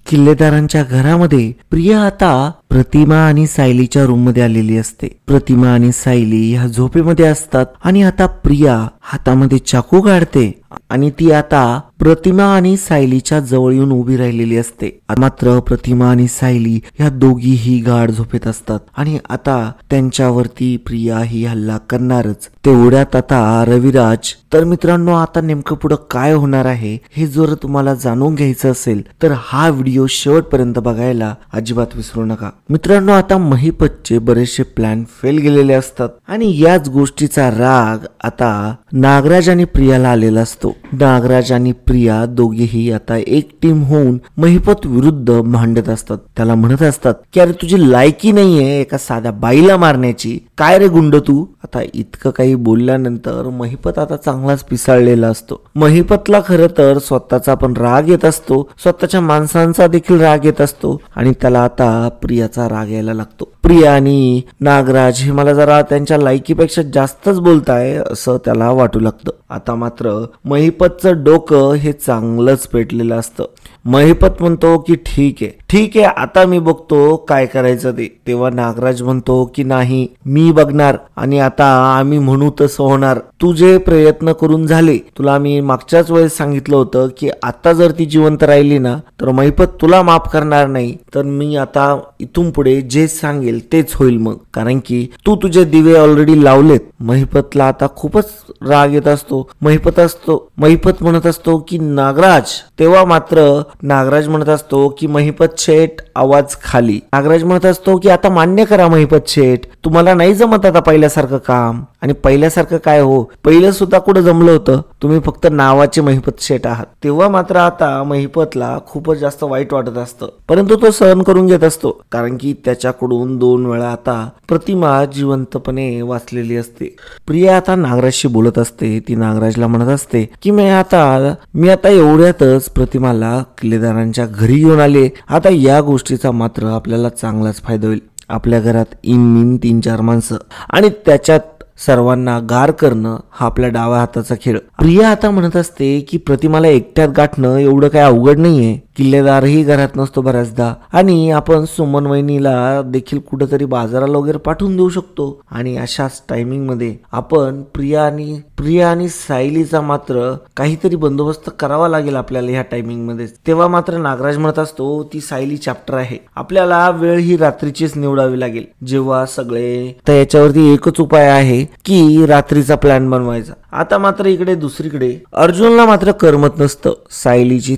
किल्लेदारांच्या घरामध्ये प्रिया आता प्रतिमा आणि सायलीच्या रूम मध्ये आलेली असते। प्रतिमा आणि सायली ह्या झोपेमध्ये असतात आणि आता प्रिया हातामध्ये चाकू काढते आणि ती आता प्रतिमा आणि सायलीच्या जवळ येऊन उभी राहिलेली असते। मात्र प्रतिमा आणि सायली ह्या दोघीही गाढ झोपेत असतात आणि आता त्यांच्यावरती प्रिया ही हल्ला करणारच। तेवढ्यात आता रविराज, तर मित्रांनो आता नेमकं पुढे काय होणार आहे हे जर तुम्हाला जाणून घ्यायचं असेल तर हा व्हिडिओ शेवटपर्यंत बघायला अजिबात विसरू नका। मित्रांनो आता महिपतचे बरेचसे प्लॅन फेल गेलेले असतात आणि याच गोष्टीचा राग आता नागराज आणि प्रियाला आलेला असतो। नागराज आणि प्रिया दोघेही आता एक टीम होऊन महिपत विरुद्ध भांडत असतात। त्याला म्हणत असतात की अरे तुझी लायकी नाहीये एका साध्या बाईला मारण्याची, काय रे गुंड तू। आता इतकं काही बोलल्यानंतर महिपत आता चांगलाच पिसाळलेला असतो। महिपतला खरं तर स्वतःचा पण राग येत असतो, स्वतःच्या माणसांचा देखील राग येत असतो आणि त्याला आता प्रियाचा राग यायला लागतो। प्रिया आणि नागराज हे मला जरा त्यांच्या लायकीपेक्षा जास्तच बोलताय असं त्याला वाटू लागतं। आता मात्र महिपतचं डोकं हे चांगलंच पेटलेलं असतं। महिपत म्हणतो की ठीक आहे आता मी बघतो काय करायचं ते। तेव्हा नागराज म्हणतो की नाही मी बघणार आणि आता आम्ही म्हणू तसं होणार। तुझे प्रयत्न करून झाले, तुला मी मागच्याच वेळेस सांगितलं होतं की आता जर ती जिवंत राहिली ना तर महिपत तुला माफ करणार नाही। तर मी आता इथून पुढे जे सांगेल तेच होईल मग, कारण की तू तुझे दिवे ऑलरेडी लावलेत। महिपतला आता खूपच राग येत असतो। महिपत म्हणत असतो की नागराज, तेव्हा मात्र नागराज म्हणत असतो की महिपत शेठ आवाज खाली। नागराज म्हणत असतो की आता मान्य करा महिपत शेठ, तुम्हाला नाही जमत आता पहिल्यासारखं काम। आणि पहिल्यासारखं काय हो, पहिलं सुद्धा कुठं जमलं होतं, तुम्ही फक्त नावाचे महिपत शेठ आहात। तेव्हा मात्र आता महिपतला खूपच जास्त वाईट वाटत असतं, परंतु तो सहन करून घेत असतो, कारण की त्याच्याकडून 2 वेळा आता प्रतिमा जिवंतपणे वाचलेली असते। प्रिया आता नागराजशी बोलत असते। ती नागराजला म्हणत असते की मी आता एवढ्यातच प्रतिमाला किल्लेदारांच्या घरी घेऊन आले। आता या गोष्टीचा मात्र आपल्याला चांगलाच फायदा होईल। आपल्या घरात इन 3-4 माणसं आणि त्याच्यात सर्वांना गार करणं हा आपल्या डाव्या हाताचा खेळ। प्रिया आता म्हणत असते की प्रतिमाला एकट्यात गाठणं एवढं काय अवघड नाहीये, किल्लेदारही घरात नसतो बऱ्याचदा आणि आपण सुमन वहिनीला देखील कुठेतरी बाजाराला वगैरे पाठवून देऊ शकतो। आणि अशाच टायमिंग मध्ये आपण प्रिया आणि सायलीचा मात्र काहीतरी बंदोबस्त करावा लागेल आपल्याला ह्या टायमिंग मध्ये। तेव्हा मात्र नागराज म्हणत असतो ती सायली चॅप्टर आहे, आपल्याला वेळ ही रात्रीचीच निवडावी लागेल जेव्हा सगळे, तर याच्यावरती एकच उपाय आहे की रात्रीचा प्लॅन बनवायचा। आता मात्र इकडे दुसरीकडे अर्जुनला मात्र करमत नसतं। सायलीची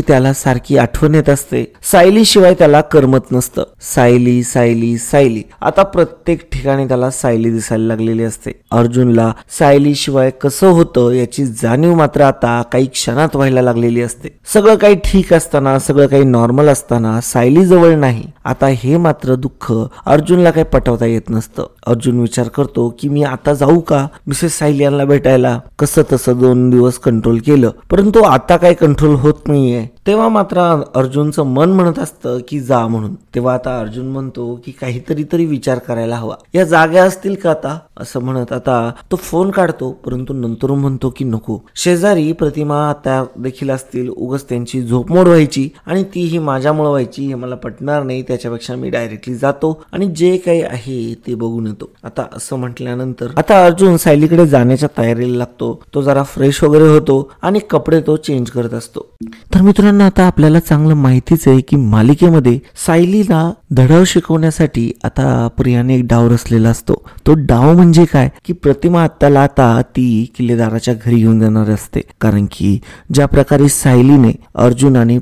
त्याला सारखी आठवण येत असते। सायली शिवाय त्याला करमत नसतं। सायली आता प्रत्येक ठिकाणी त्याला सायली दिसायला लागलेली असते। अर्जुनला सायली शिवाय कसं होतं याची जाणीव मात्र आता काही क्षणात व्हायला लागलेली असते। सगळं काही ठीक असताना, सगळं काही नॉर्मल असताना सायली जवळ नाही। आता हे मात्र दुःख अर्जुनला काही पटवता येत नसतं। अर्जुन विचार करतो की मी आता जाऊ का मिसेस सायली यांना भेटायला। कसं तसं 2 दिवस कंट्रोल केलं, परंतु आता काही कंट्रोल होत नाहीये। तेव्हा मात्र अर्जुनचं मन म्हणत असतं की जा म्हणून। तेव्हा आता अर्जुन म्हणतो की काहीतरी विचार करायला हवा, या जाग्या असतील का आता, असं म्हणत आता तो फोन काढतो, परंतु नंतर म्हणतो की नको, शेजारी प्रतिमा आता देखील असतील, उगाच त्यांची झोपमोड व्हायची आणि ती ही माझ्यामुळे व्हायची, हे मला पटणार नाही। त्याच्यापेक्षा मी डायरेक्टली जातो आणि जे काही आहे ते बघून येतो। आता असं म्हटल्यानंतर आता अर्जुन सायलीकडे जाण्याच्या तयारीला लागतो। तो जरा फ्रेश वगैरे होतो आणि कपडे तो चेंज करत असतो। तर मित्रांनो आता आपल्याला चांगलं माहितीच आहे की मालिकेमध्ये सायलीला धडाव शिकवण्यासाठी आता प्रियाने एक डाव रचलेला असतो। तो डाव म्हणजे काय की प्रतिमा आत्याला आता ती किल्लेदाराच्या घरी घेऊन जाणार असते, कारण की ज्या प्रकारे सायलीने अर्जुन आणि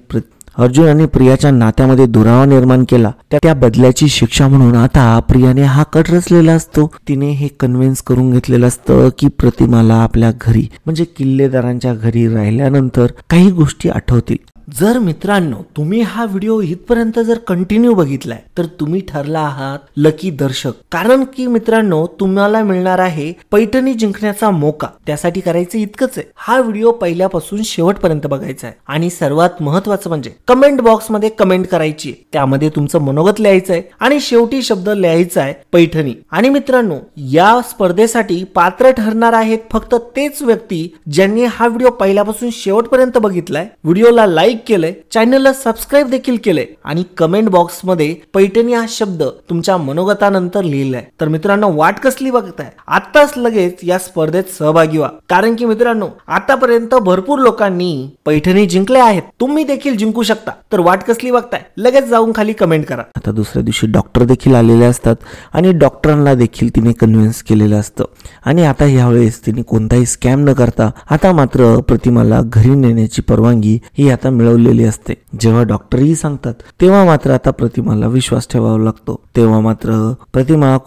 प्रियाच्या नात्यामध्ये दुरावा निर्माण केला त्या बदल्याची शिक्षा म्हणून आता प्रियाने हा कट रचलेला असतो। तिने हे कन्व्हिन्स करून घेतलेलं असतं की प्रतिमाला आपल्या घरी म्हणजे किल्लेदारांच्या घरी राहिल्यानंतर काही गोष्टी आठवतील। जर मित्रांनो तुम्ही हा व्हिडिओ इथपर्यंत जर कंटिन्यू बघितलाय तर तुम्ही ठरला आहात लकी दर्शक, कारण की मित्रांनो तुम्हाला मिळणार आहे पैठणी जिंकण्याचा मौका। त्यासाठी करायचं इतकंच आहे, हा व्हिडिओ पहिल्यापासून शेवटपर्यंत बघायचा आहे आणि सर्वात महत्त्वाचं म्हणजे कमेंट बॉक्स मध्ये कमेंट करायची, त्यामध्ये तुमचं मनोगत लिहायचं आहे आणि शेवटी शब्द लिहायचा आहे पैठणी। आणि मित्रांनो या स्पर्धेसाठी पात्र ठरणार आहेत फक्त तेच व्यक्ती ज्यांनी हा व्हिडिओ पहिल्यापासून शेवटपर्यंत बघितलाय, व्हिडिओला लाईक लाईक केलंय, चॅनलला सबस्क्राईब देखील केलंय आणि कमेंट बॉक्स मध्ये पैठणी हा शब्द तुमच्या मनोगतानंतर लिहिलाय. तर मित्रांनो, वाट कसली बघताय? आताच लगेच या स्पर्धेत सहभागी व्हा, कारण की मित्रांनो आतापर्यंत भरपूर लोकांनी पैठणी जिंकले आहेत. तुम्ही देखील जिंकू शकता. तर वाट कसली बघताय? लगेच जाऊन खाली कमेंट करा. आता दुसऱ्या दिवशी डॉक्टर देखील आलेले असतात आणि डॉक्टरांना देखील तिने कन्व्हिन्स केलेलं असतं. आणि आता यावेळेस तिने कोणताही स्कॅम न करता आता मात्र प्रतिमाला घरी नेण्याची परवानगी ही आता मिळवलेली असते. जेव्हा डॉक्टरही सांगतात तेव्हा मात्र आता प्रतिमाला विश्वास ठेवावा लागतो. तेव्हा मात्र प्रतिमा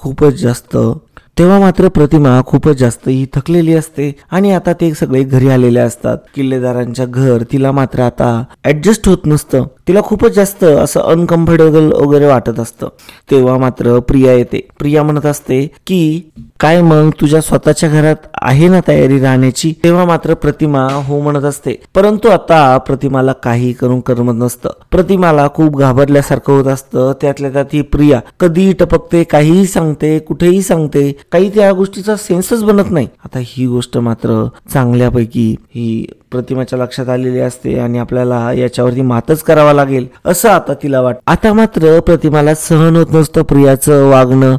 खूपच जास्त ही थकलेली असते आणि आता ते सगळे घरी आलेले असतात. किल्लेदारांच्या घर तिला मात्र आता ऍडजस्ट होत नसतं. तिला खूपच जास्त असं अनकम्फर्टेबल वगैरे वाटत असतं. तेव्हा मात्र प्रिया येते. प्रिया म्हणत असते की काय मग तुझ्या स्वतःच्या घरात आहे ना तयारी राहण्याची? तेव्हा मात्र प्रतिमा हो म्हणत असते. परंतु आता प्रतिमाला काही करून करमत नसतं. प्रतिमाला खूप घाबरल्यासारखं होत असतं. त्यातल्या त्यात ही प्रिया कधीही टपकते, काहीही सांगते, कुठेही सांगते, काही त्या गोष्टीचा सेन्सच बनत नाही. आता ही गोष्ट मात्र चांगल्यापैकी ही प्रतिमाच्या लक्षात आलेली असते आणि आपल्याला याच्यावरती मातच करावा लागेल असं आता तिला वाटतं. आता मात्र प्रतिमाला सहन होत नसतं प्रियाचं वागणं,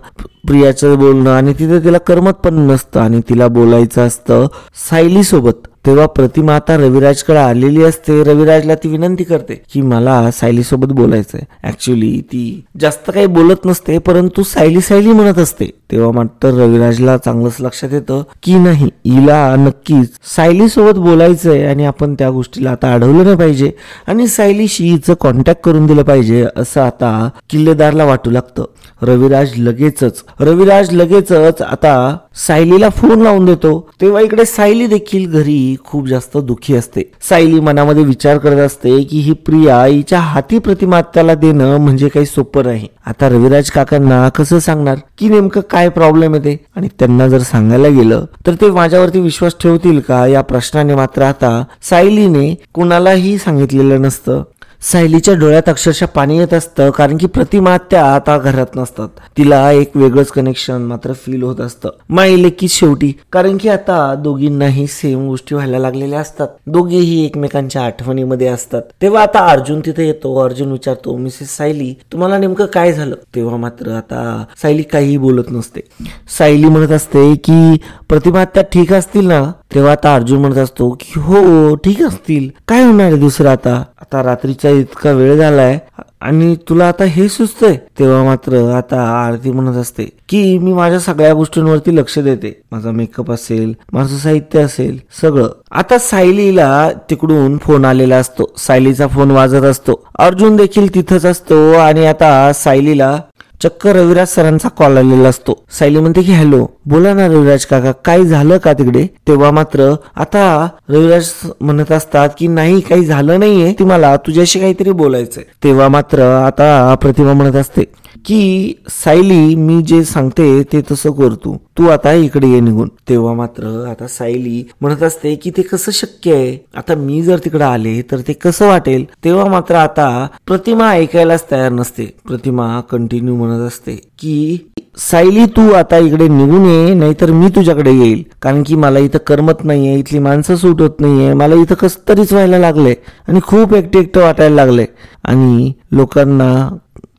प्रियाचं बोलणं आणि तिथे तिला करमत पण नसतं आणि तिला बोलायचं असतं सायली सोबत. तेव्हा प्रतिमा आता रविराजकडे आलेली असते. रविराजला ती विनंती करते की मला सायली सोबत बोलायचंय. ऍक्च्युली ती जास्त काही बोलत नसते, परंतु सायली सायली म्हणत असते. तेव्हा मात्र रविराजला चांगलंच लक्षात येतं की नाही, हिला नक्कीच सायली सोबत बोलायचंय आणि आपण त्या गोष्टीला आता अडवलं नाही पाहिजे आणि सायलीशी हिचं कॉन्टॅक्ट करून दिलं पाहिजे असं आता किल्लेदारला वाटू लागतं. रविराज लगेचच आता सायलीला फोन लावून देतो. तेव्हा इकडे सायली देखील घरी खूप जास्त दुःखी असते. सायली मनामध्ये विचार करत असते की ही प्रिया हिच्या हाती प्रतिमा त्याला देणं म्हणजे काही सोपं नाही. आता रविराज काकांना कसं सांगणार की नेमकं काय प्रॉब्लेम येते आणि त्यांना जर सांगायला गेलं तर ते माझ्यावरती विश्वास ठेवतील का, या प्रश्नाने मात्र आता सायलीने कुणालाही सांगितलेलं नसतं. सायलीच्या डोळ्यात अक्षरशः पाणी येत असतं, कारण की प्रतिमा त्या आता घरात नसतात. तिला एक वेगळंच कनेक्शन मात्र फील होत असतं माईलेकीच शेवटी, कारण की आता दोघींनाही सेम गोष्टी व्हायला लागलेल्या असतात. दोघेही एकमेकांच्या आठवणीमध्ये असतात. तेव्हा आता अर्जुन तिथे येतो. अर्जुन विचारतो मिसेस सायली तुम्हाला नेमकं काय झालं? तेव्हा मात्र आता सायली काहीही बोलत नसते. सायली म्हणत असते की प्रतिमा त्या ठीक असतील ना? तेव्हा आता अर्जुन म्हणत असतो की हो ठीक असतील, काय होणार आहे दुसरं? आता रात्रीचा इतका वेळ झालाय आणि तुला आता हे सुचतंय? तेव्हा मात्र आता आरती म्हणत असते की मी माझ्या सगळ्या गोष्टींवरती लक्ष देते. माझा मेकअप असेल, माझं साहित्य असेल, सगळं. आता सायलीला तिकडून फोन आलेला असतो. सायलीचा फोन वाजत असतो. अर्जुन देखील तिथंच असतो आणि आता सायलीला चक्क रविराज सरांचा कॉल आलेला असतो. सायली म्हणते की हॅलो, बोला ना रविराज काका, काय झालं का तिकडे? तेव्हा मात्र आता रविराज म्हणत असतात की नाही, काही झालं नाहीये, ती मला तुझ्याशी काहीतरी बोलायचंय. तेव्हा मात्र आता प्रतिमा म्हणत असते की सायली मी जे सांगते ते तसं करतो, तू आता इकडे ये निघून. तेव्हा मात्र आता सायली म्हणत असते की ते कसं शक्य आहे? आता मी जर तिकडे आले तर ते कसं वाटेल? तेव्हा मात्र आता प्रतिमा ऐकायलाच तयार नसते. प्रतिमा कंटिन्यू म्हणत असते की सायली तू आता इकडे निघून ये, नाहीतर मी तुझ्याकडे येईल, कारण की मला इथं करमत नाहीये, इथली माणसं सूट होत नाहीये, मला इथं कस तरीच व्हायला लागले आणि खूप एकटं वाटायला लागले आणि लोकांना.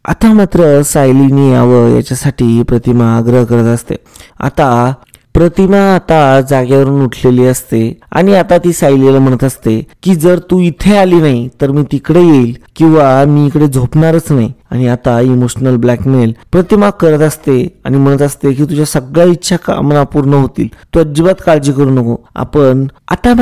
आता मात्र सायलीने यावं याच्यासाठी प्रतिमा आग्रह करत असते. आता प्रतिमा आता जागेवरून उठलेली असते आणि आता ती सायलीला म्हणत असते की जर तू इथे आली नाही तर मी तिकडे येईल किंवा मी इकडे झोपणारच नाही. आणि आता इमोशनल ब्लॅकमेल प्रतिमा करत असते आणि म्हणत असते की तुझ्या सगळ्या इच्छा कामना पूर्ण होतील, तू अजिबात काळजी करू नको. आपण आता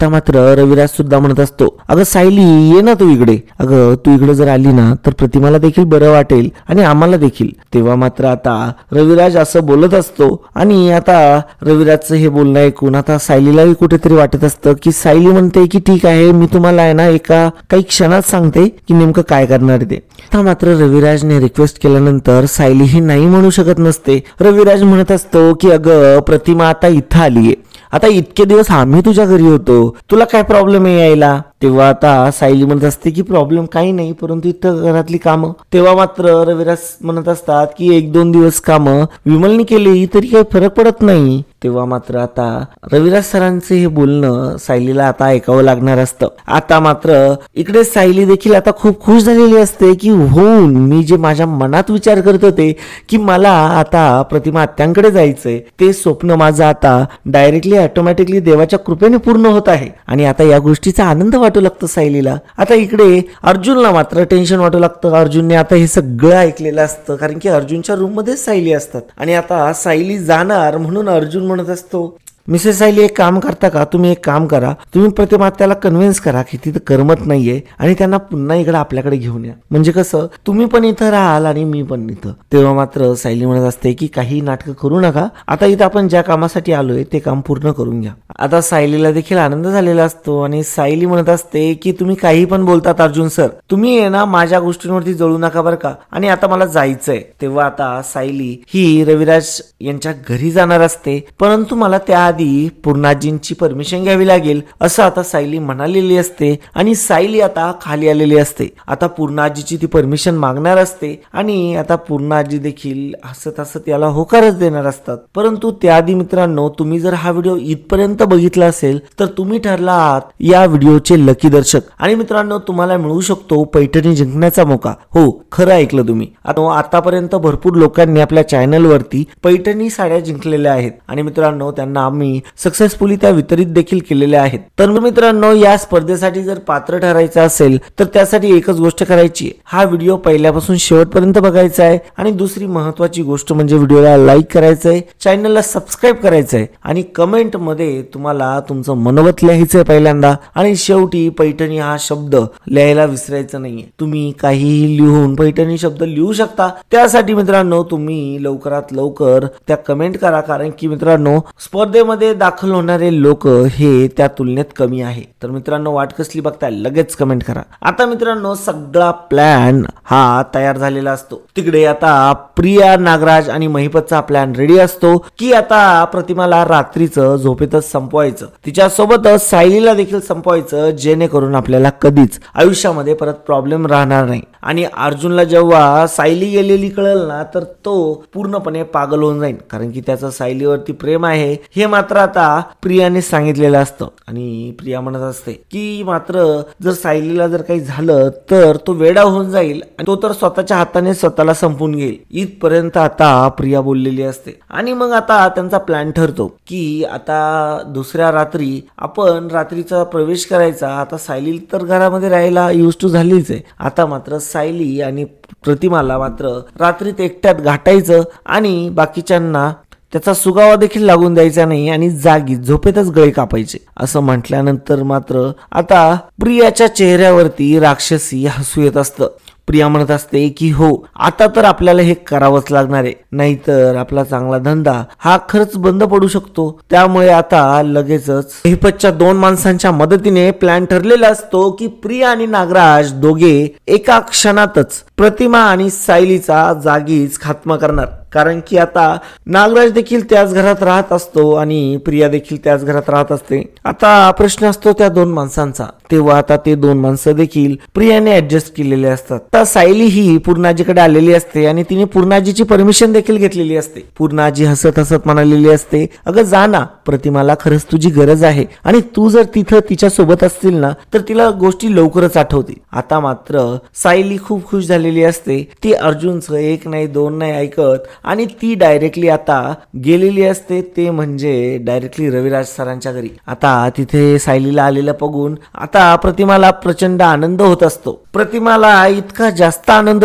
मात्र रविराज सुद्धा म्हणत असतो अगं सायली ये ना तू इकडे, अगं तू इकडे जर आली ना तर प्रतिमाला देखील बरं वाटेल आणि आम्हाला देखील. तेव्हा मात्र आता रविराज असं बोलत असतो आणि आता रविराजचं हे बोलणं ऐकून आता सायलीलाही कुठेतरी वाटत असतं की सायली म्हणते की ठीक आहे, मी तुम्हाला आहे ना एका काही क्षणात सांगते की नेमकं काय करणार ते. आता मात्र रविराजने रिक्वेस्ट केल्यानंतर सायली ही नाही म्हणू शकत नसते. रविराज म्हणत असतो की अगं प्रतिमा आता इथं आलीये, आता इतके दिवस आम्ही तुझ्या घरी होतो, तुला काय प्रॉब्लेम आहे यायला? तेव्हा आता सायली म्हणत असते की प्रॉब्लेम काही नाही, परंतु इथं घरातली कामं. तेव्हा मात्र रविराज म्हणत असतात की 1-2 दिवस कामं विमलने केली तरी काही फरक पडत नाही. तेव्हा मात्र आता रविराज सरांचे हे बोलणं सायलीला आता ऐकावं लागणार असतं. आता मात्र इकडे सायली देखील आता खूप खुश झालेली असते की होऊन मी जे माझ्या मनात विचार करत होते की मला आता प्रतिमा आत्यांकडे जायचंय, ते स्वप्न माझं आता डायरेक्टली ऑटोमॅटिकली देवाच्या कृपेने पूर्ण होत आहे. आणि आता या गोष्टीचा आनंद वाटू लागतो सायलीला. आता इकडे अर्जुनला मात्र टेन्शन वाटू लागतं. अर्जुनने आता हे सगळं ऐकलेलं असतं, कारण की अर्जुनच्या रूम मध्ये सायली असतात. आणि आता सायली जाणार म्हणून अर्जुन म्हणत असतो, मिसेस सायली एक काम करता का, तुम्ही एक काम करा, तुम्ही प्रतिमा त्याला कन्व्हिन्स करा की तिथं करमत नाहीये आणि त्यांना पुन्हा इकडे आपल्याकडे घेऊन या, म्हणजे कसं तुम्ही पण इथं राहाल आणि मी पण इथं. तेव्हा मात्र सायली म्हणत असते की काही नाटकं करू नका, आता इथं आपण ज्या कामासाठी आलोय ते काम पूर्ण करून घ्या. आता सायलीला देखील आनंद झालेला असतो आणि सायली म्हणत असते की तुम्ही काही पण बोलतात अर्जुन सर, तुम्ही आहे ना माझ्या गोष्टींवरती जळू नका बरं का, आणि आता मला जायचंय. तेव्हा आता सायली ही रविराज यांच्या घरी जाणार असते, परंतु मला त्या पूर्णाजींची परमिशन घ्यावी लागेल असं आता सायली म्हणालेली असते. आणि सायली आता खाली आलेली असते. आता पूर्णाजीची ती परमिशन मागणार असते आणि आता पूर्णाजी देखील हसत हसत याला होकारच देणार असतात. परंतु त्याआधी मित्रांनो, तुम्ही जर हा व्हिडिओ इथपर्यंत बघितला असेल तर तुम्ही ठरला आहात या व्हिडिओचे लकी दर्शक. आणि मित्रांनो, तुम्हाला मिळू शकतो पैठणी जिंकण्याचा मौका. हो, खरं ऐकलं तुम्ही. आतापर्यंत भरपूर लोकांनी आपल्या चॅनलवरती पैठणी साड्या जिंकलेल्या आहेत आणि मित्रांनो त्यांना आम्ही सक्सेसफुली त्या वितरित देखील केलेल्या आहेत. तर मित्रांनो, या स्पर्धेसाठी जर पात्र ठरायचं असेल तर त्यासाठी एकच गोष्ट करायची, हा व्हिडिओ पहिल्यापासून शेवटपर्यंत बघायचा आहे. आणि दुसरी महत्वाची गोष्ट म्हणजे व्हिडिओला लाईक करायचंय, चॅनलला सबस्क्राईब करायचंय आणि कमेंट मध्ये तुम्हाला तुमचं मनोगत लिहायचंय पहिल्यांदा. आणि शेवटी पैठणी हा शब्द लिहायला विसरायचं नाहीये. तुम्ही काहीही लिहून पैठणी शब्द लिहू शकता. त्यासाठी मित्रांनो तुम्ही लवकरात लवकर त्या कमेंट करा, कारण की मित्रांनो स्पर्धेमध्ये दाखल होणारे लोक हे त्या तुलनेत कमी आहे. तर मित्रांनो, वाट कसली बघताय, लगेच कमेंट करा. आता मित्रांनो, सगळा प्लॅन हा तयार झालेला असतो. तिकडे आता प्रिया, नागराज आणि महिपतचा प्लॅन रेडी असतो की आता प्रतिमाला रात्रीचं झोपेतच संपवायचं, तिच्यासोबतच सायलीला देखील संपवायचं, जेणेकरून आपल्याला कधीच आयुष्यामध्ये परत प्रॉब्लेम राहणार नाही. आणि अर्जुनला जेव्हा सायली गेलेली कळेल ना, तर तो पूर्णपणे पागल होऊन जाईल, कारण की त्याचं सायलीवरती प्रेम आहे हे मात्र आता प्रियाने सांगितलेलं असतं. आणि प्रिया म्हणत असते की मात्र जर सायलीला जर काही झालं तर तो वेडा होऊन जाईल आणि तो तर स्वतःच्या हाताने स्वतःला संपून घेईल, इथपर्यंत आता प्रिया बोललेली असते. आणि मग आता त्यांचा प्लॅन ठरतो की आता दुसऱ्या रात्री आपण रात्रीचा प्रवेश करायचा. आता सायली तर घरामध्ये राहायला यूज टू झालीच आहे, आता मात्र सायली आणि प्रतिमाला मात्र रात्रीत एकट्यात गाठायचं आणि बाकीच्यांना त्याचा सुगावा देखील लागून द्यायचा नाही आणि जागी झोपेतच गळे कापायचे. असं म्हटल्यानंतर मात्र आता प्रियाच्या चेहऱ्यावरती राक्षसी हसू येत असतं. प्रिया म्हणत असते की हो, आता तर आपल्याला हे करावंच लागणार आहे, नाहीतर आपला चांगला धंदा हा खरंच बंद पडू शकतो. त्यामुळे आता लगेचच महिपतच्या 2 माणसांच्या मदतीने प्लॅन ठरलेला असतो की प्रिया आणि नागराज दोघे एका क्षणातच प्रतिमा आणि सायलीचा जागीच खात्मा करणार. कारण की आता नागराज देखील त्याच घरात राहत असतो आणि प्रिया देखील त्याच घरात राहत असते. आता प्रश्न असतो त्या 2 माणसांचा. तेव्हा आता ते 2 माणसं देखील प्रियाने ऍडजस्ट केलेले असतात. आता सायली ही पूर्णाजीकडे आलेली असते आणि तिने पूर्णाजीची परमिशन देखील घेतलेली असते. पूर्णाजी हसत हसत म्हणालेली असते, अगं जा ना, प्रतिमाला खरंच तुझी गरज आहे आणि तू जर तिथं तिच्या सोबत असतील ना तर तिला गोष्टी लवकरच आठवतील. आता मात्र सायली खूप खुश झालेली असते. ती अर्जुनचं 1 नाही 2 नाही ऐकत आणि ती डायरेक्टली आता गेलेली असते, ते म्हणजे डायरेक्टली रविराज सरांच्या घरी. आता तिथे सायलीला आलेलं बघून आता प्रतिमाला प्रचंड आनंद होत असतो. प्रतिमाला इतका जास्त आनंद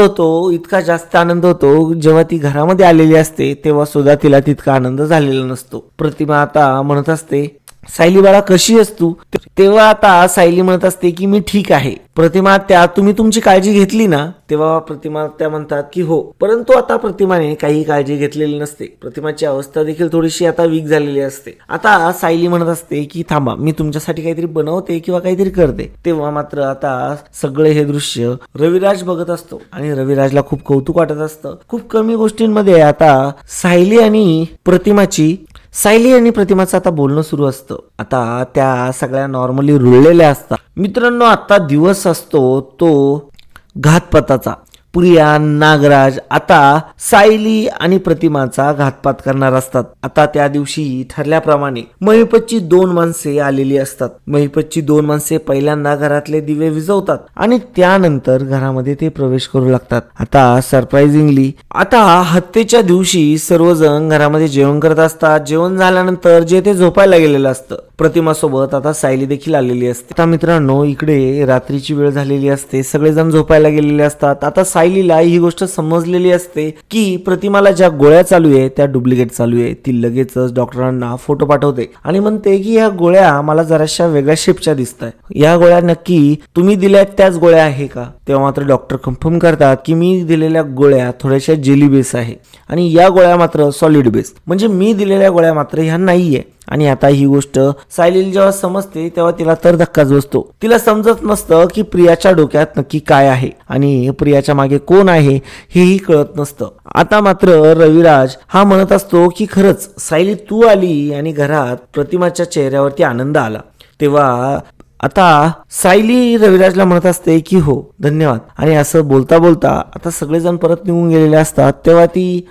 होतो जेव्हा ती घरामध्ये आलेली असते, तेव्हा सुद्धा तिला तितका आनंद झालेला नसतो. प्रतिमा आता म्हणत असते, सायली बाळा कशी आहेस तू? तेव्हा आता सायली म्हणत असते की मी ठीक आहे. प्रतिमा, तुम्ही तुमची काळजी घेतली ना? तेव्हा प्रतिमा त्या म्हणतात की हो, परंतु आता प्रतिमाने काही काळजी घेतलेली नसते. प्रतिमाची अवस्था देखील थोडीशी आता वीक झालेली असते. आता सायली म्हणत असते की थांबा, मी तुमच्यासाठी काहीतरी बनवते किंवा काहीतरी करते. तेव्हा मात्र आता सगळे हे दृश्य रविराज बघत असतो आणि रविराजला खूप कौतुक वाटत असतं. खूप कमी गोष्टींमध्ये आता सायली आणि प्रतिमाची सायली आणि प्रतिमाचं आता बोलणं सुरू असतं. आता त्या सगळ्या नॉर्मली रुळलेल्या असतात. मित्रांनो, आता दिवस असतो तो घातपाताचा. प्रिया, नागराज आता सायली आणि प्रतिमाचा घातपात करणार असतात. आता त्या दिवशी ठरल्याप्रमाणे महिपतची 2 माणसे आलेली असतात. महिपतची 2 माणसे पहिल्यांदा घरातले दिवे विझवतात आणि त्यानंतर घरामध्ये ते प्रवेश करू लागतात. आता सरप्राइझिंगली आता हत्येच्या दिवशी सर्वजण घरामध्ये जेवण करत असतात. जेवण झाल्यानंतर जे ते झोपायला गेलेलं असतं. प्रतिमा सोबत आता सायली देखील आलेली असते. आता मित्रांनो, इकडे रात्रीची वेळ झालेली असते. सगळेजण झोपायला गेलेले असतात. आता सायलीला ही गोष्ट समजलेली असते की प्रतिमाला ज्या गोळ्या चालू आहे त्या डुप्लिकेट चालू आहे. ती लगेचच डॉक्टरांना फोटो पाठवते आणि म्हणते की या गोळ्या मला जराशा वेगळ्या शेपच्या दिसत आहे. या गोळ्या नक्की तुम्ही दिल्या त्याच गोळ्या आहे का? तेव्हा मात्र डॉक्टर कन्फर्म करतात की मी दिलेल्या गोळ्या थोड्याशा जेली बेस आहे आणि या गोळ्या मात्र सॉलिड बेस, म्हणजे मी दिलेल्या गोळ्या मात्र ह्या नाहीये. आणि आता ही गोष्ट सायलीला जेव्हा समजते तेव्हा तिला तर धक्काच बसतो. तिला समजत नसतं की प्रियाच्या डोक्यात नक्की काय आहे आणि प्रियाच्या मागे कोण आहे हेही कळत नसतं. आता मात्र रविराज हा म्हणत असतो की खरंच सायली तू आली आणि घरात प्रतिमाच्या चेहऱ्यावरती आनंद आला. तेव्हा आता सायली रविराजला म्हणत असते की हो धन्यवाद. आणि असं बोलता बोलता आता सगळेजण परत निघून गेलेले असतात. तेव्हा ती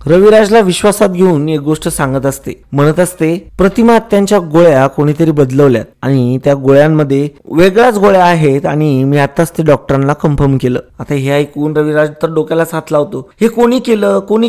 रविराजला विश्वासात घेऊन एक गोष्ट सांगत असते. म्हणत असते प्रतिमा त्यांच्या गोळ्या कोणीतरी बदलवल्यात आणि त्या गोळ्यांमध्ये वेगळ्याच गोळ्या आहेत आणि मी आताच ते डॉक्टरांना कन्फर्म केलं. आता हे ऐकून रविराज तर डोक्यालाच हात लावतो. हे कोणी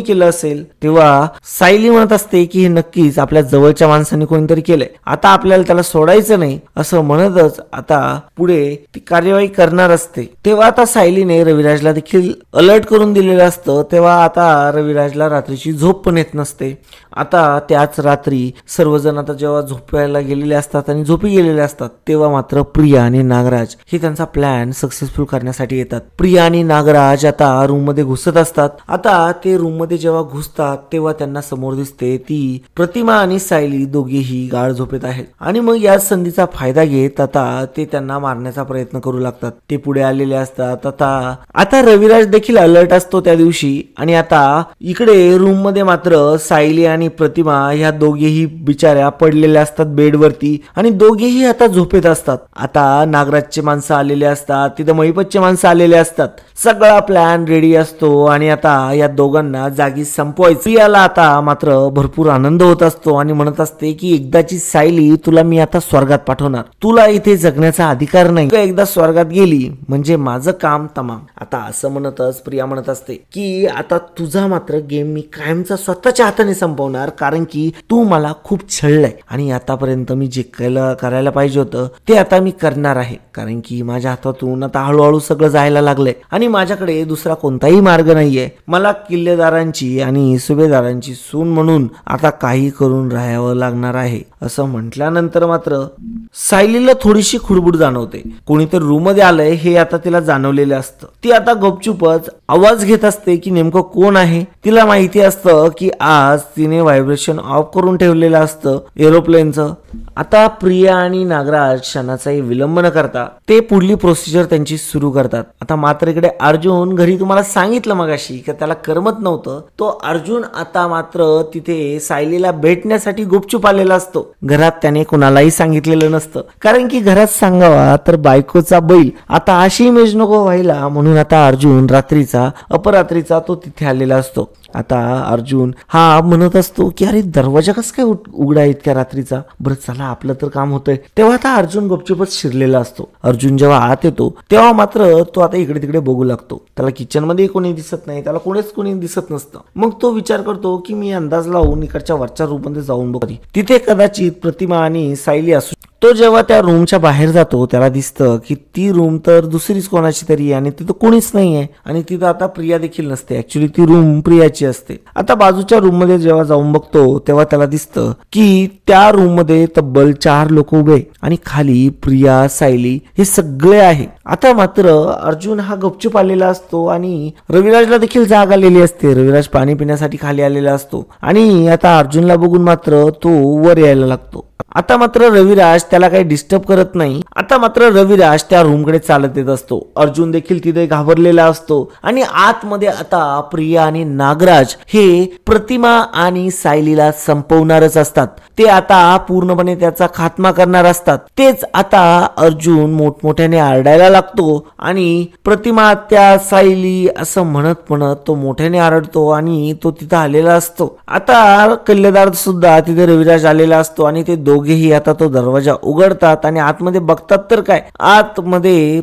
केलं असेल? तेव्हा सायली म्हणत असते की हे नक्कीच आपल्या जवळच्या माणसाने कोणीतरी केलंय. आता आपल्याला त्याला सोडायचं नाही असं म्हणतच आता पुढे ती कार्यवाही करणार असते. तेव्हा आता सायलीने रविराजला देखील अलर्ट करून दिलेलं असतं. तेव्हा आता रविराजला रात्रीची झोप पण येत नसते. आता त्याच रात्री सर्वजण आता जेव्हा झोपायला गेलेले असतात आणि झोपी गेलेले असतात तेव्हा मात्र प्रिया आणि नागराज हे त्यांचा प्लॅन सक्सेसफुल करण्यासाठी येतात. प्रिया आणि नागराज आता रूम मध्ये घुसत असतात. आता ते रूम मध्ये जेव्हा घुसतात तेव्हा त्यांना समोर दिसते ती प्रतिमा आणि सायली दोघेही गाढ झोपेत आहेत आणि मग या संधीचा फायदा घेत आता ते त्यांना मारण्याचा प्रयत्न करू लागतात. ते पुढे आलेले असतात. आता रविराज देखील अलर्ट असतो त्या दिवशी आणि आता इकडे रूम मध्ये मात्र सायली आणि प्रतिमा ह्या दोघेही बिचाऱ्या पडलेल्या असतात बेडवरती आणि दोघेही आता झोपेत असतात. आता नागराजचे माणसं आलेले असतात. तिथं महिपतचे माणसं आलेले असतात. सगळा प्लॅन रेडी असतो आणि आता या दोघांना जागी संपवायचं. प्रियाला आता मात्र भरपूर आनंद होत असतो आणि म्हणत असते की एकदाची सायली तुला मी आता स्वर्गात पाठवणार. तुला इथे जगण्याचा अधिकार नाही. एकदा स्वर्गात गेली म्हणजे माझं काम तमाम. आता असं म्हणतच प्रिया म्हणत असते की आता तुझा मात्र गेम मी कायमचा स्वतःच्या हाताने संपवणार, कारण की तू मला खूप छळलंय आणि आतापर्यंत मी जे करायला पाहिजे होतं ते आता मी करणार आहे, कारण की माझ्या हातातून आता हळूहळू सगळं जायला लागलंय आणि माझ्याकडे दुसरा कोणताही मार्ग नाहीये. मला किल्लेदारांची आणि सुभेदारांची सून म्हणून आता काही करून राहावं लागणार आहे. असं म्हटल्यानंतर मात्र सायलीला थोडीशी खुडबुड जाणवते. कोणीतरी रूम मध्ये आलंय हे आता तिला जाणवलेलं असतं. ती आता गपचूपच आवाज घेत असते की नेमकं कोण आहे. तिला माहिती असतं की आज तिने व्हायब्रेशन ऑफ करून ठेवलेलं असतं एरोप्लेनचं. आता प्रिया आणि नागराज क्षणाचाही विलंब न करता ते पुढली प्रोसिजर त्यांची सुरू करतात. आता मात्र इकडे अर्जुन घरी तुम्हाला सांगितलं मगाशी की त्याला करमत नव्हतं. तो अर्जुन आता मात्र तिथे सायलीला भेटण्यासाठी गुपचूप आलेला असतो. घरात त्याने कुणालाही सांगितलेलं नसतं, कारण की घरात सांगावा तर बायकोचा बैल. आता अशी इमेज नको व्हायला म्हणून आता अर्जुन अपरात्रीचा तो तिथे आलेला असतो. आता अर्जुन हा म्हणत असतो की अरे दरवाजा कस काय उघडा इतक्या रात्रीचा, बरं चला आपलं तर काम होतंय. तेव्हा आता अर्जुन गपचूपच शिरलेला असतो. अर्जुन जेव्हा आत येतो तेव्हा मात्र तो आता इकडे तिकडे बघू लागतो. त्याला किचन मध्ये कोणी दिसत नाही, त्याला कोणी दिसत नसतं. मग तो विचार करतो की मी अंदाज लावून इकडच्या वरच्या रूम मध्ये जाऊन बघ, तिथे कदाचित प्रतिमा आणि सायली असू. तो जेव्हा त्या रूमच्या बाहेर जातो त्याला दिसतं की ती रूम तर दुसरीच कोणाची तरी आणि तिथं कोणीच नाहीये आणि तिथं आता प्रिया देखील नसते. ऍक्च्युली ती रूम प्रियाची असते. आता बाजूच्या रूम मध्ये जेव्हा जाऊन बघतो तेव्हा त्याला दिसतं की त्या रूम मध्ये तब्बल 4 लोक उभे आणि खाली प्रिया, सायली हे सगळे आहे. आता मात्र अर्जुन हा गपचूप आलेला असतो आणि रविराजला देखील जाग आलेली असते. रविराज पाणी पिण्यासाठी खाली आलेला असतो आणि आता अर्जुनला बघून मात्र तो वर यायला लागतो. आता मात्र रविराज त्याला काही डिस्टर्ब करत नाही. आता मात्र रविराज त्या रूमकडे चालत येत असतो. अर्जुन देखील तिथे घाबरलेला असतो आणि आतमध्ये आता प्रिया आणि नागराज हे प्रतिमा आणि सायलीला संपवणारच असतात. ते आता पूर्णपणे त्याचा खात्मा करणार असतात. तेच आता अर्जुन मोठमोठ्याने आरडायला लागतो आणि प्रतिमा त्या सायली असं म्हणत तो मोठ्याने आरडतो आणि तो तिथं आलेला असतो. आता कल्लेदार सुद्धा तिथे रविराज आलेला असतो आणि ते दोघेही आता तो दरवाजा उघडतात आणि आतमध्ये बघतात तर काय, आतमध्ये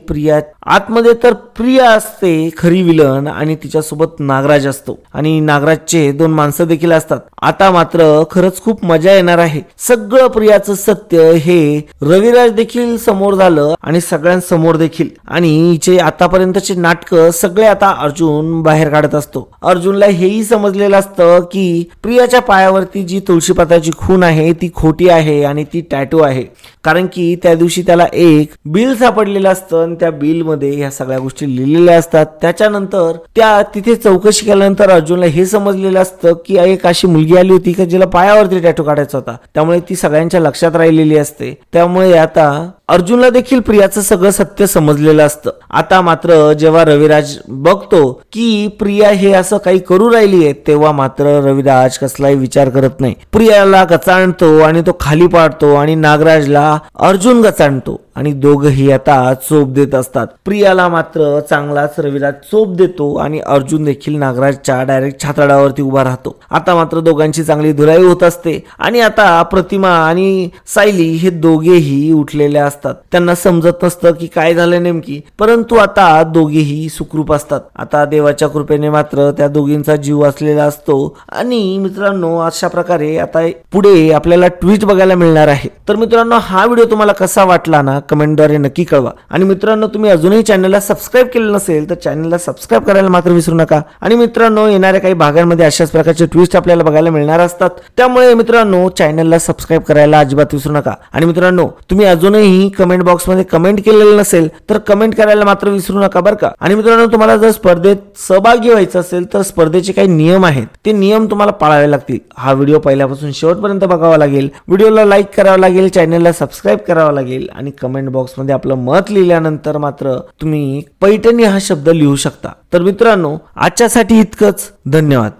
प्रिया असते खरी विलन आणि तिच्यासोबत नागराज असतो आणि नागराजचे 2 माणसं देखील असतात. आता मात्र खरंच खूप मजा येणार आहे. सगळं प्रियाचं सत्य हे रविराज देखील समोर झालं आणि सगळ्यांसमोर देखील, आणि हिचे आतापर्यंतचे नाटक सगळे आता अर्जुन बाहेर काढत असतो. अर्जुनला हेही समजलेलं असतं की प्रियाच्या पायावरती जी तुळशीपत्राची खून आहे ती खोटी आहे आणि ती टॅटू आहे, कारण की त्या दिवशी त्याला एक बिल सापडलेलं असतं आणि त्या बिल मध्ये ह्या सगळ्या गोष्टी लिहिलेल्या असतात. त्याच्यानंतर त्या तिथे चौकशी केल्यानंतर अर्जुनला हे समजलेलं असतं की एक अशी मुलगी आली होती की जिला पायावरती टॅटू काढायचा होता, त्यामुळे ती सगळ्यांच्या लक्षात राहिलेली असते. त्यामुळे आता अर्जुनला देखील प्रियाचं सगळं सत्य समजलेलं असतं. आता मात्र जेव्हा रविराज बघतो की प्रिया हे असं काही करू राहिली आहे, तेव्हा मात्र रविराज कसलाही विचार करत नाही. प्रियाला गचाणतो आणि तो खाली पाडतो आणि नागराजला अर्जुन गचाणतो आणि दोघही आता चोप देत असतात. प्रियाला मात्र चांगलाच रविराज चोप देतो आणि अर्जुन देखील नागराजच्या डायरेक्ट छाताडावरती उभा राहतो. आता मात्र दोघांची चांगली धुराई होत असते आणि आता प्रतिमा आणि सायली हे दोघेही उठलेले असतात. त्यांना समजत नसतं की काय झालं नेमकी, परंतु आता दोघेही सुखरूप असतात. आता देवाच्या कृपेने मात्र त्या दोघींचा जीव वाचलेला असतो. आणि मित्रांनो, अशा प्रकारे आता पुढे आपल्याला ट्विस्ट बघायला मिळणार आहे. तर मित्रांनो, हा व्हिडिओ तुम्हाला कसा वाटला ना कमेंटद्वारे नक्की कळवा. आणि मित्रांनो, तुम्ही अजूनही चॅनलला सबस्क्राईब केलं नसेल तर चॅनलला सबस्क्राईब करायला मात्र विसरू नका. आणि मित्रांनो, येणाऱ्या काही भागांमध्ये अशाच प्रकारचे ट्विस्ट आपल्याला बघायला मिळणार असतात, त्यामुळे मित्रांनो चॅनलला सबस्क्राईब करायला अजिबात विसरू नका. आणि मित्रांनो, तुम्ही अजूनही कमेंट बॉक्स मध्ये कमेंट केलेलं नसेल तर कमेंट करायला मात्र विसरू नका बरं का. आणि मित्रांनो, तुम्हाला जर स्पर्धेत सहभागी व्हायचं असेल तर स्पर्धेचे काही नियम आहेत, ते नियम तुम्हाला पाळावे लागतील. हा व्हिडिओ पहिल्यापासून शेवटपर्यंत बघावा लागेल, व्हिडिओला लाईक करावा लागेल, चॅनलला सबस्क्राईब करावा लागेल आणि कमेंट बॉक्स मध्ये आपलं मत लिहिल्यानंतर मात्र तुम्ही पैठणी हा शब्द लिहू शकता. तर मित्रांनो, आजच्यासाठी इतकंच. धन्यवाद.